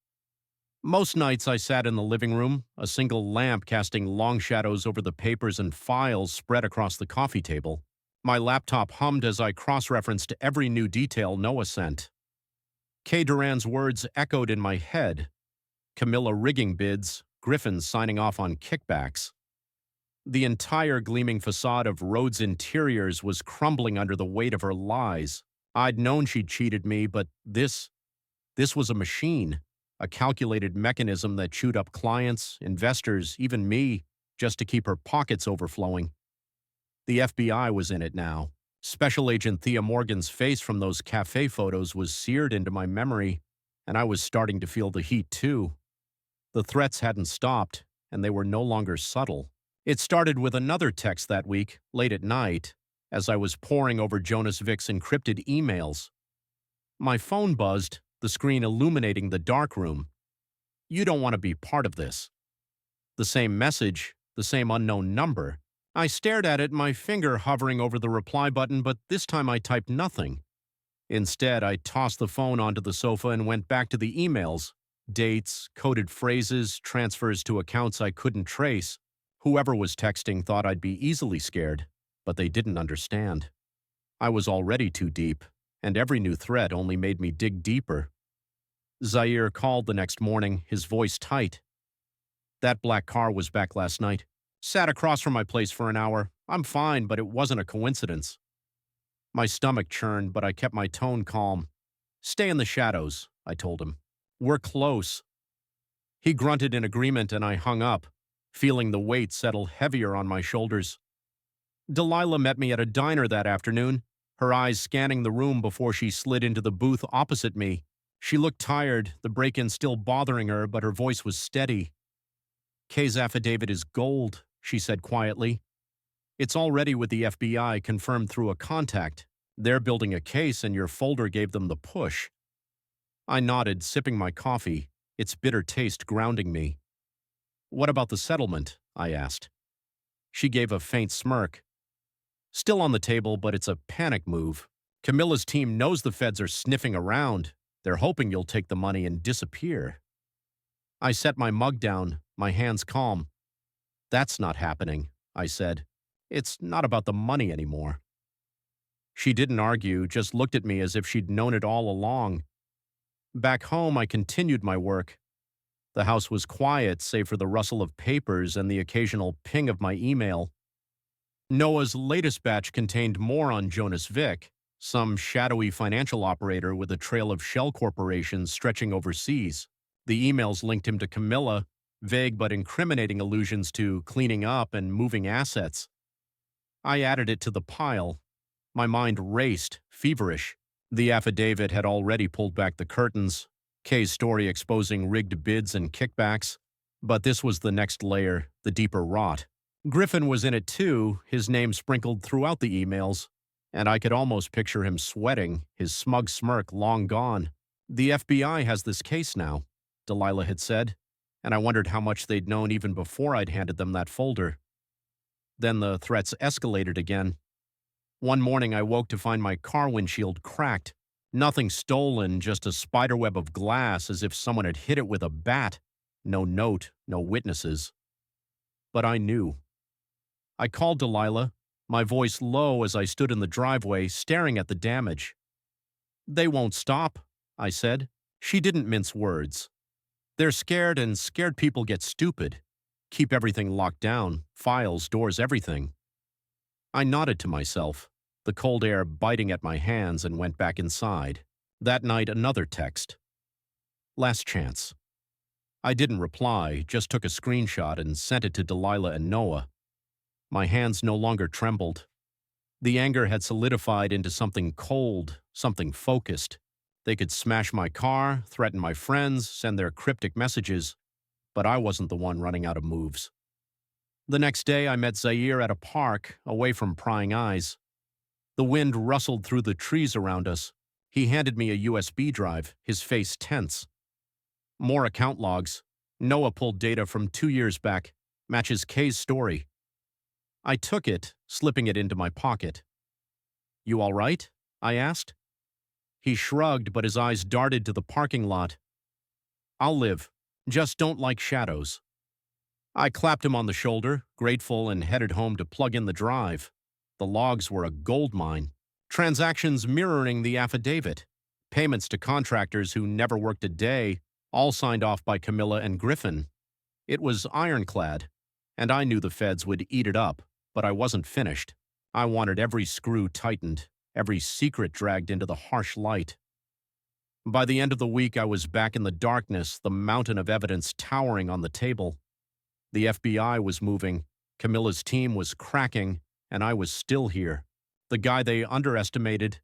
Most nights I sat in the living room, a single lamp casting long shadows over the papers and files spread across the coffee table. My laptop hummed as I cross-referenced every new detail Noah sent. Kay Duran's words echoed in my head. Camilla rigging bids, Griffin signing off on kickbacks. The entire gleaming facade of Rhodes Interiors was crumbling under the weight of her lies. I'd known she'd cheated me, but this was a machine, a calculated mechanism that chewed up clients, investors, even me, just to keep her pockets overflowing. The FBI was in it now. Special Agent Thea Morgan's face from those cafe photos was seared into my memory, and I was starting to feel the heat too. The threats hadn't stopped, and they were no longer subtle. It started with another text that week, late at night, as I was poring over Jonas Vick's encrypted emails. My phone buzzed, the screen illuminating the darkroom. "You don't want to be part of this." The same message, the same unknown number. I stared at it, my finger hovering over the reply button, but this time I typed nothing. Instead, I tossed the phone onto the sofa and went back to the emails. Dates, coded phrases, transfers to accounts I couldn't trace. Whoever was texting thought I'd be easily scared, but they didn't understand. I was already too deep, and every new threat only made me dig deeper. Zaire called the next morning, his voice tight. "That black car was back last night. Sat across from my place for an hour. I'm fine, but it wasn't a coincidence." My stomach churned, but I kept my tone calm. "Stay in the shadows," I told him. "We're close." He grunted in agreement and I hung up, feeling the weight settle heavier on my shoulders. Delilah met me at a diner that afternoon, her eyes scanning the room before she slid into the booth opposite me. She looked tired, the break-in still bothering her, but her voice was steady. "Kay's affidavit is gold," she said quietly. "It's already with the FBI, confirmed through a contact. They're building a case and your folder gave them the push." I nodded, sipping my coffee, its bitter taste grounding me. "What about the settlement?" I asked. She gave a faint smirk. "Still on the table, but it's a panic move. Camilla's team knows the feds are sniffing around. They're hoping you'll take the money and disappear." I set my mug down, my hands calm. "That's not happening," I said. "It's not about the money anymore." She didn't argue, just looked at me as if she'd known it all along. Back home, I continued my work. The house was quiet, save for the rustle of papers and the occasional ping of my email. Noah's latest batch contained more on Jonas Vick, some shadowy financial operator with a trail of shell corporations stretching overseas. The emails linked him to Camilla, vague but incriminating allusions to cleaning up and moving assets. I added it to the pile. My mind raced, feverish. The affidavit had already pulled back the curtains, Kay's story exposing rigged bids and kickbacks. But this was the next layer, the deeper rot. Griffin was in it too, his name sprinkled throughout the emails, and I could almost picture him sweating, his smug smirk long gone. "The FBI has this case now," Delilah had said, and I wondered how much they'd known even before I'd handed them that folder. Then the threats escalated again. One morning I woke to find my car windshield cracked. Nothing stolen, just a spiderweb of glass as if someone had hit it with a bat. No note, no witnesses. But I knew. I called Delilah, my voice low as I stood in the driveway, staring at the damage. "They won't stop," I said. She didn't mince words. "They're scared, and scared people get stupid. Keep everything locked down, files, doors, everything." I nodded to myself. the cold air biting at my hands, and went back inside. That night, another text. Last chance. I didn't reply, just took a screenshot and sent it to Delilah and Noah. My hands no longer trembled. The anger had solidified into something cold, something focused. They could smash my car, threaten my friends, send their cryptic messages, but I wasn't the one running out of moves. The next day, I met Zaire at a park, away from prying eyes. The wind rustled through the trees around us. He handed me a USB drive, his face tense. More account logs. Noah pulled data from 2 years back, matches Kay's story. I took it, slipping it into my pocket. "You all right?" I asked. He shrugged, but his eyes darted to the parking lot. "I'll live. Just don't like shadows." I clapped him on the shoulder, grateful, and headed home to plug in the drive. The logs were a goldmine. Transactions mirroring the affidavit. Payments to contractors who never worked a day, all signed off by Camilla and Griffin. It was ironclad, and I knew the feds would eat it up, but I wasn't finished. I wanted every screw tightened, every secret dragged into the harsh light. By the end of the week, I was back in the darkness, the mountain of evidence towering on the table. The FBI was moving, Camilla's team was cracking, and I was still here. The guy they underestimated.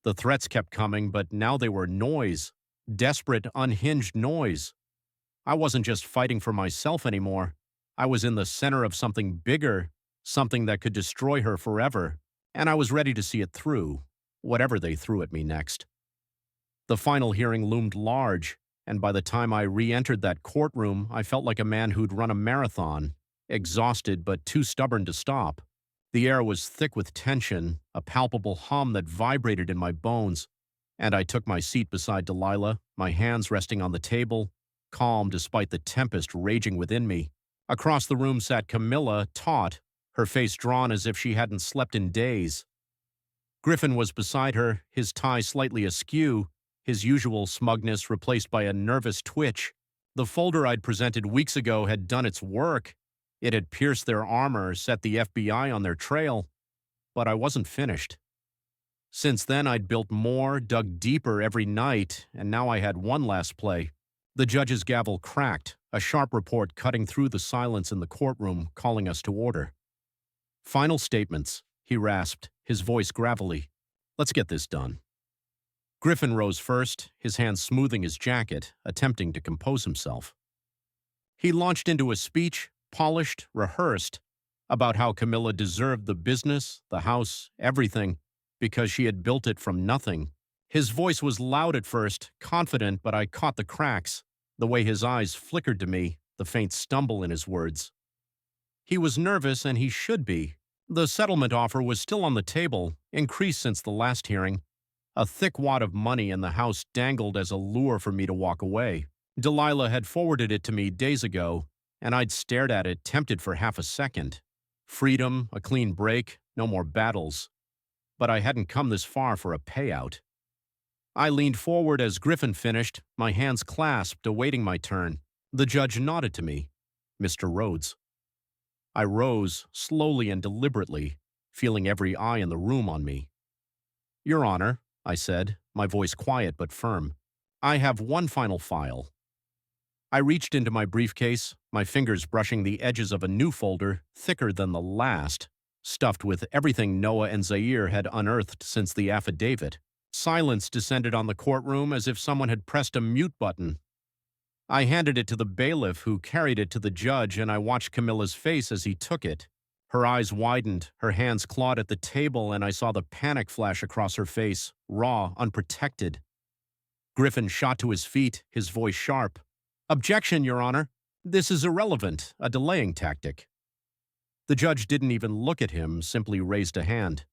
The threats kept coming, but now they were noise. Desperate, unhinged noise. I wasn't just fighting for myself anymore. I was in the center of something bigger, something that could destroy her forever, and I was ready to see it through, whatever they threw at me next. The final hearing loomed large, and by the time I re-entered that courtroom, I felt like a man who'd run a marathon, exhausted but too stubborn to stop. The air was thick with tension, a palpable hum that vibrated in my bones, and I took my seat beside Delilah, my hands resting on the table, calm despite the tempest raging within me. Across the room sat Camilla, taut, her face drawn as if she hadn't slept in days. Griffin was beside her, his tie slightly askew, his usual smugness replaced by a nervous twitch. The folder I'd presented weeks ago had done its work. It had pierced their armor, set the FBI on their trail. But I wasn't finished. Since then, I'd built more, dug deeper every night, and now I had one last play. The judge's gavel cracked, a sharp report cutting through the silence in the courtroom, calling us to order. "Final statements," he rasped, his voice gravelly. "Let's get this done." Griffin rose first, his hands smoothing his jacket, attempting to compose himself. He launched into a speech, polished, rehearsed, about how Camilla deserved the business, the house, everything, because she had built it from nothing. His voice was loud at first, confident, but I caught the cracks, the way his eyes flickered to me, the faint stumble in his words. He was nervous, and he should be. The settlement offer was still on the table, increased since the last hearing. A thick wad of money in the house dangled as a lure for me to walk away. Delilah had forwarded it to me days ago, and I'd stared at it, tempted for half a second. Freedom, a clean break, no more battles. But I hadn't come this far for a payout. I leaned forward as Griffin finished, my hands clasped, awaiting my turn. The judge nodded to me. "Mr. Rhodes." I rose, slowly and deliberately, feeling every eye in the room on me. "Your Honor," I said, my voice quiet but firm, "I have one final file." I reached into my briefcase, my fingers brushing the edges of a new folder, thicker than the last, stuffed with everything Noah and Zaire had unearthed since the affidavit. Silence descended on the courtroom as if someone had pressed a mute button. I handed it to the bailiff, who carried it to the judge, and I watched Camilla's face as he took it. Her eyes widened, her hands clawed at the table, and I saw the panic flash across her face, raw, unprotected. Griffin shot to his feet, his voice sharp. "Objection, Your Honor. This is irrelevant, a delaying tactic." The judge didn't even look at him, simply raised a hand.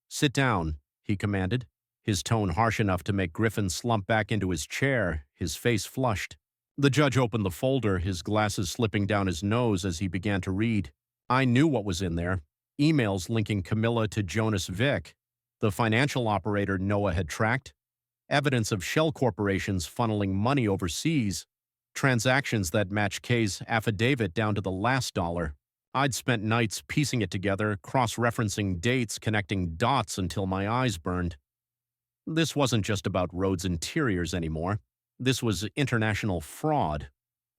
"Sit down," he commanded, his tone harsh enough to make Griffin slump back into his chair, his face flushed. The judge opened the folder, his glasses slipping down his nose as he began to read. I knew what was in there. Emails linking Camilla to Jonas Vick, the financial operator Noah had tracked, evidence of shell corporations funneling money overseas, transactions that match Kay's affidavit down to the last dollar. I'd spent nights piecing it together, cross-referencing dates, connecting dots until my eyes burned. This wasn't just about Rhodes Interiors anymore. This was international fraud,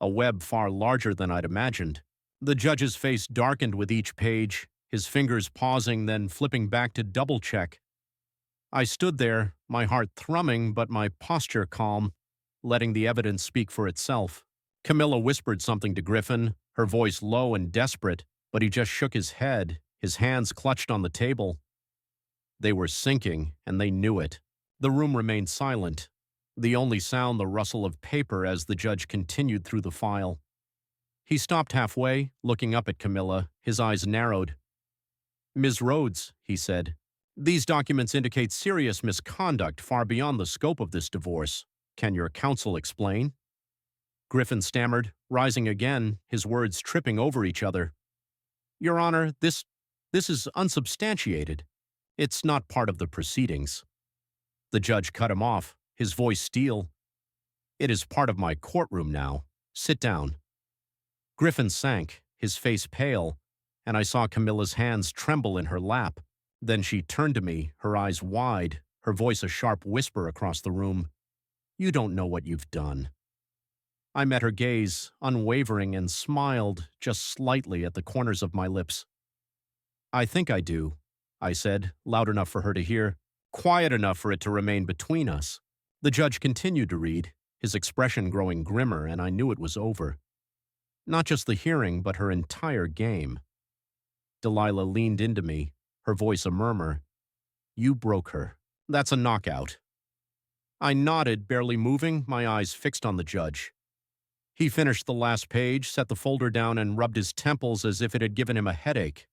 a web far larger than I'd imagined. The judge's face darkened with each page, his fingers pausing, then flipping back to double-check. I stood there, my heart thrumming but my posture calm, letting the evidence speak for itself. Camilla whispered something to Griffin, her voice low and desperate, but he just shook his head, his hands clutched on the table. They were sinking, and they knew it. The room remained silent, the only sound the rustle of paper as the judge continued through the file. He stopped halfway, looking up at Camilla, his eyes narrowed. "Ms. Rhodes," he said, "these documents indicate serious misconduct far beyond the scope of this divorce. Can your counsel explain?" Griffin stammered, rising again, his words tripping over each other. "Your Honor, this is unsubstantiated. It's not part of the proceedings." The judge cut him off, his voice steel. "It is part of my courtroom now. Sit down." Griffin sank, his face pale, and I saw Camilla's hands tremble in her lap. Then she turned to me, her eyes wide, her voice a sharp whisper across the room. "You don't know what you've done." I met her gaze, unwavering, and smiled just slightly at the corners of my lips. "I think I do," I said, loud enough for her to hear, quiet enough for it to remain between us. The judge continued to read, his expression growing grimmer, and I knew it was over. Not just the hearing, but her entire game. Delilah leaned into me, her voice a murmur. "You broke her. That's a knockout." I nodded, barely moving, my eyes fixed on the judge. He finished the last page, set the folder down, and rubbed his temples as if it had given him a headache.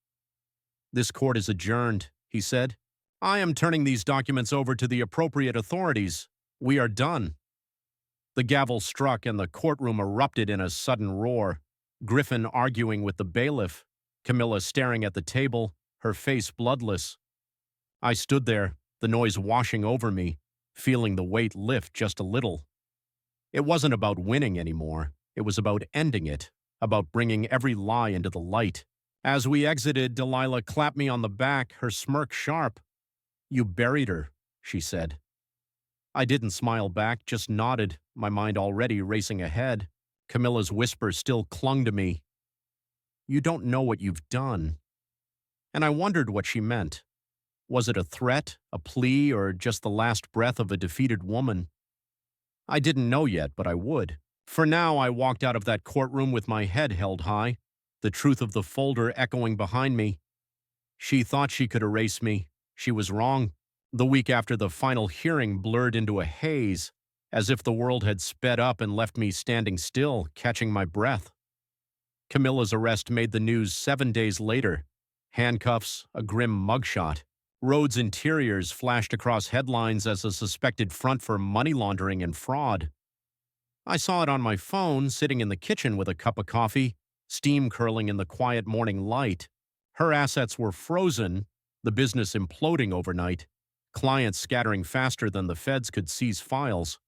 "This court is adjourned," he said. "I am turning these documents over to the appropriate authorities. We are done." The gavel struck and the courtroom erupted in a sudden roar. Griffin arguing with the bailiff, Camilla staring at the table, her face bloodless. I stood there, the noise washing over me, feeling the weight lift just a little. It wasn't about winning anymore. It was about ending it, about bringing every lie into the light. As we exited, Delilah clapped me on the back, her smirk sharp. "You buried her," she said. I didn't smile back, just nodded, my mind already racing ahead. Camilla's whisper still clung to me. "You don't know what you've done." And I wondered what she meant. Was it a threat, a plea, or just the last breath of a defeated woman? I didn't know yet, but I would. For now, I walked out of that courtroom with my head held high, the truth of the folder echoing behind me. She thought she could erase me. She was wrong. The week after the final hearing blurred into a haze, as if the world had sped up and left me standing still, catching my breath. Camilla's arrest made the news 7 days later. Handcuffs, a grim mugshot. Rhodes Interiors flashed across headlines as a suspected front for money laundering and fraud. I saw it on my phone, sitting in the kitchen with a cup of coffee, steam curling in the quiet morning light. Her assets were frozen, the business imploding overnight, clients scattering faster than the feds could seize files.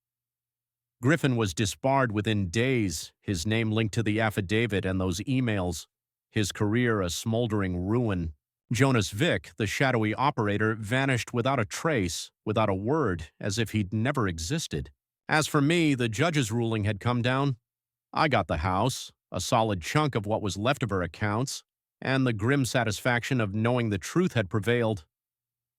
Griffin was disbarred within days, his name linked to the affidavit and those emails, his career a smoldering ruin. Jonas Vick, the shadowy operator, vanished without a trace, without a word, as if he'd never existed. As for me, the judge's ruling had come down. I got the house, a solid chunk of what was left of her accounts, and the grim satisfaction of knowing the truth had prevailed.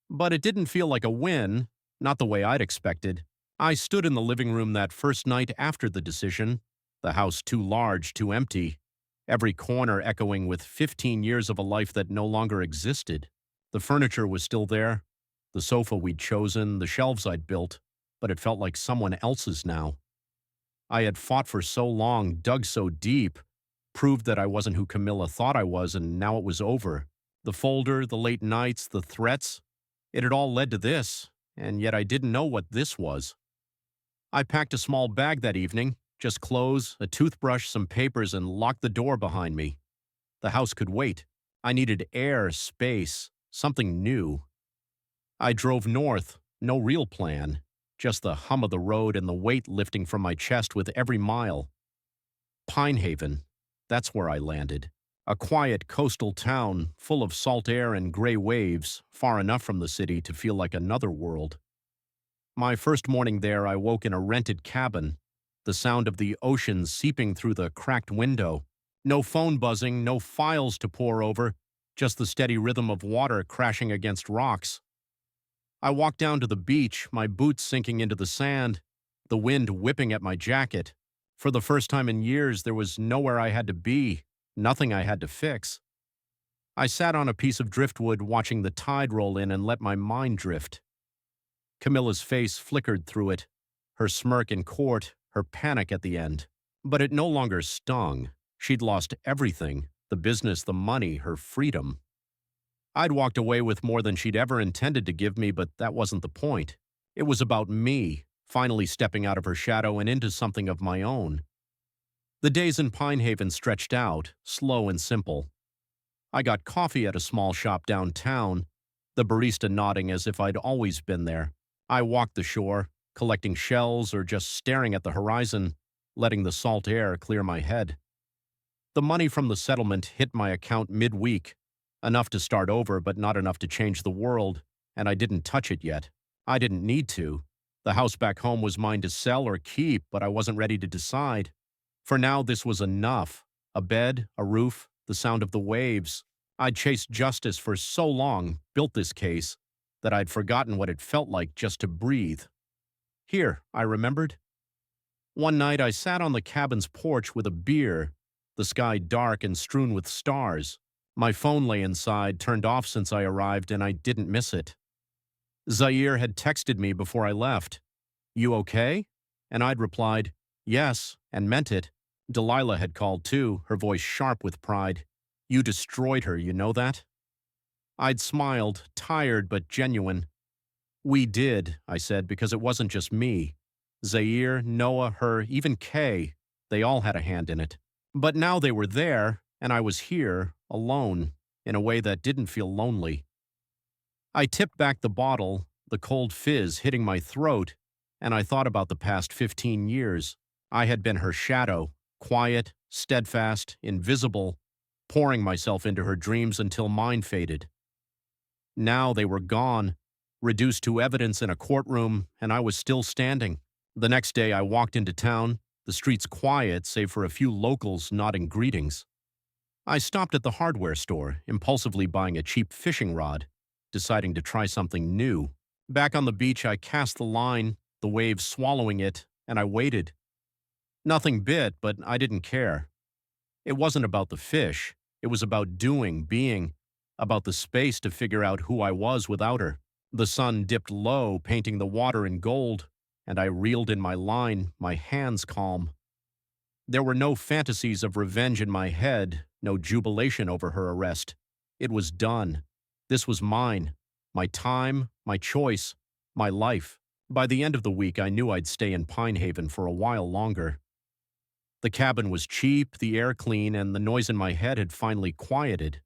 But it didn't feel like a win, not the way I'd expected. I stood in the living room that first night after the decision, the house too large, too empty, every corner echoing with 15 years of a life that no longer existed. The furniture was still there, the sofa we'd chosen, the shelves I'd built, but it felt like someone else's now. I had fought for so long, dug so deep, proved that I wasn't who Camilla thought I was, and now it was over. The folder, the late nights, the threats, it had all led to this, and yet I didn't know what this was. I packed a small bag that evening, just clothes, a toothbrush, some papers, and locked the door behind me. The house could wait. I needed air, space, something new. I drove north, no real plan, just the hum of the road and the weight lifting from my chest with every mile. Pine Haven, that's where I landed. A quiet coastal town full of salt air and gray waves, far enough from the city to feel like another world. My first morning there, I woke in a rented cabin, the sound of the ocean seeping through the cracked window. No phone buzzing, no files to pore over, just the steady rhythm of water crashing against rocks. I walked down to the beach, my boots sinking into the sand, the wind whipping at my jacket. For the first time in years, there was nowhere I had to be, nothing I had to fix. I sat on a piece of driftwood watching the tide roll in and let my mind drift. Camilla's face flickered through it, her smirk in court, her panic at the end. But it no longer stung. She'd lost everything, the business, the money, her freedom. I'd walked away with more than she'd ever intended to give me, but that wasn't the point. It was about me, finally stepping out of her shadow and into something of my own. The days in Pine Haven stretched out, slow and simple. I got coffee at a small shop downtown, the barista nodding as if I'd always been there. I walked the shore, collecting shells or just staring at the horizon, letting the salt air clear my head. The money from the settlement hit my account midweek, enough to start over but not enough to change the world, and I didn't touch it yet. I didn't need to. The house back home was mine to sell or keep, but I wasn't ready to decide. For now, this was enough. A bed, a roof, the sound of the waves. I'd chased justice for so long, built this case, that I'd forgotten what it felt like just to breathe. Here, I remembered. One night I sat on the cabin's porch with a beer, the sky dark and strewn with stars. My phone lay inside, turned off since I arrived, and I didn't miss it. Zaire had texted me before I left. "You okay?" And I'd replied, "Yes," and meant it. Delilah had called too, her voice sharp with pride. "You destroyed her, you know that?" I'd smiled, tired but genuine. "We did," I said, because it wasn't just me. Zaire, Noah, her, even Kay, they all had a hand in it. But now they were there, and I was here, alone, in a way that didn't feel lonely. I tipped back the bottle, the cold fizz hitting my throat, and I thought about the past 15 years. I had been her shadow, quiet, steadfast, invisible, pouring myself into her dreams until mine faded. Now they were gone, reduced to evidence in a courtroom, and I was still standing. The next day I walked into town, the streets quiet save for a few locals nodding greetings. I stopped at the hardware store, impulsively buying a cheap fishing rod, deciding to try something new. Back on the beach I cast the line, the waves swallowing it, and I waited. Nothing bit, but I didn't care. It wasn't about the fish. It was about doing, being, about the space to figure out who I was without her. The sun dipped low, painting the water in gold, and I reeled in my line, my hands calm. There were no fantasies of revenge in my head, no jubilation over her arrest. It was done. This was mine. My time, my choice, my life. By the end of the week, I knew I'd stay in Pine Haven for a while longer. The cabin was cheap, the air clean, and the noise in my head had finally quieted.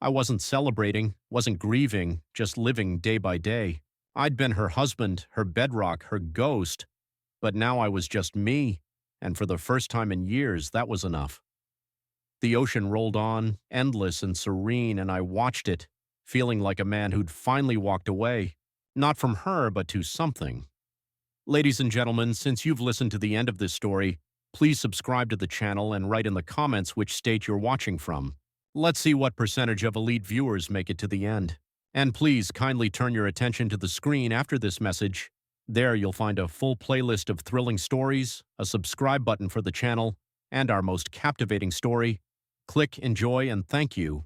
I wasn't celebrating, wasn't grieving, just living day by day. I'd been her husband, her bedrock, her ghost, but now I was just me, and for the first time in years, that was enough. The ocean rolled on, endless and serene, and I watched it, feeling like a man who'd finally walked away, not from her, but to something. Ladies and gentlemen, since you've listened to the end of this story, please subscribe to the channel and write in the comments which state you're watching from. Let's see what percentage of elite viewers make it to the end. And please kindly turn your attention to the screen after this message. There you'll find a full playlist of thrilling stories, a subscribe button for the channel, and our most captivating story. Click, enjoy, and thank you.